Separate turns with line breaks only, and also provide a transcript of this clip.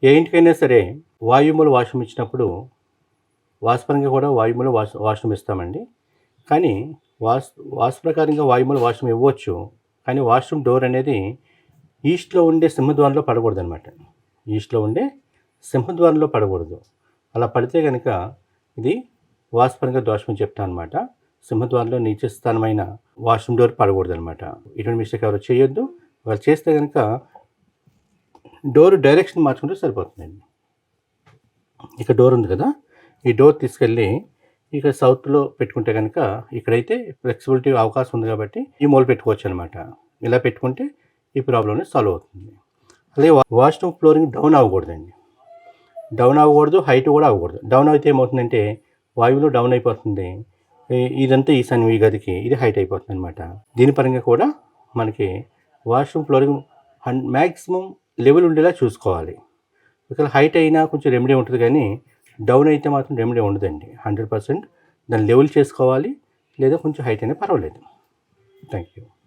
ఏ ఇంటికైనా సరే వాయుమూల వాష్రూమ్ ఇచ్చినప్పుడు వాస్తుపరంగా కూడా వాయుమూల వాష్రూమ్ ఇస్తామండి. కానీ వాస్తు ప్రకారంగా వాయుమూల వాష్రూమ్ ఇవ్వచ్చు. కానీ వాష్రూమ్ డోర్ అనేది ఈస్ట్‌లో ఉండే సింహద్వారంలో పడకూడదనమాట. ఈస్ట్‌లో ఉండే సింహద్వారంలో పడకూడదు. అలా పడితే గనక ఇది వాస్తుపరంగా దోషం అని చెప్తానమాట. సింహద్వారంలో నీచ స్థానమైన వాష్రూమ్ డోర్ పడకూడదనమాట. ఇటువంటి మిస్టేక్ ఎవరు చేయొద్దు. వాళ్ళు చేస్తే గనక డోర్ డైరెక్షన్ మార్చుకుంటే సరిపోతుందండి. ఇక డోర్ ఉంది కదా! ఈ డోర్ తీసుకెళ్ళి ఇక సౌత్‌లో పెట్టుకుంటే గనక ఇక్కడైతే ఫ్లెక్సిబిలిటీ అవకాశం ఉంది కాబట్టి ఈ మూల పెట్టుకోవచ్చనమాట. ఇలా పెట్టుకుంటే ఈ ప్రాబ్లమ్ అనేది సాల్వ్ అవుతుంది. అలాగే వాష్రూమ్ ఫ్లోరింగ్ డౌన్ అవ్వకూడదండి. డౌన్ అవ్వకూడదు, హైట్ కూడా అవ్వకూడదు. డౌన్ అయితే ఏమవుతుందంటే వాయువులో డౌన్ అయిపోతుంది. ఇదంతా ఈశాన్యం ఈ గదికి ఇది హైట్ అయిపోతుందనమాట. దీని పరంగా కూడా మనకి వాష్రూమ్ ఫ్లోరింగ్ మ్యాక్సిమం లెవెల్ ఉండేలా చూసుకోవాలి. ఒకవేళ హైట్ అయినా కొంచెం రెమెడీ ఉంటుంది కానీ డౌన్ అయితే మాత్రం రెమెడీ ఉండదండి. 100% దాన్ని లెవెల్ చేసుకోవాలి. లేదా కొంచెం హైట్ అయినా పర్వాలేదు. Thank you.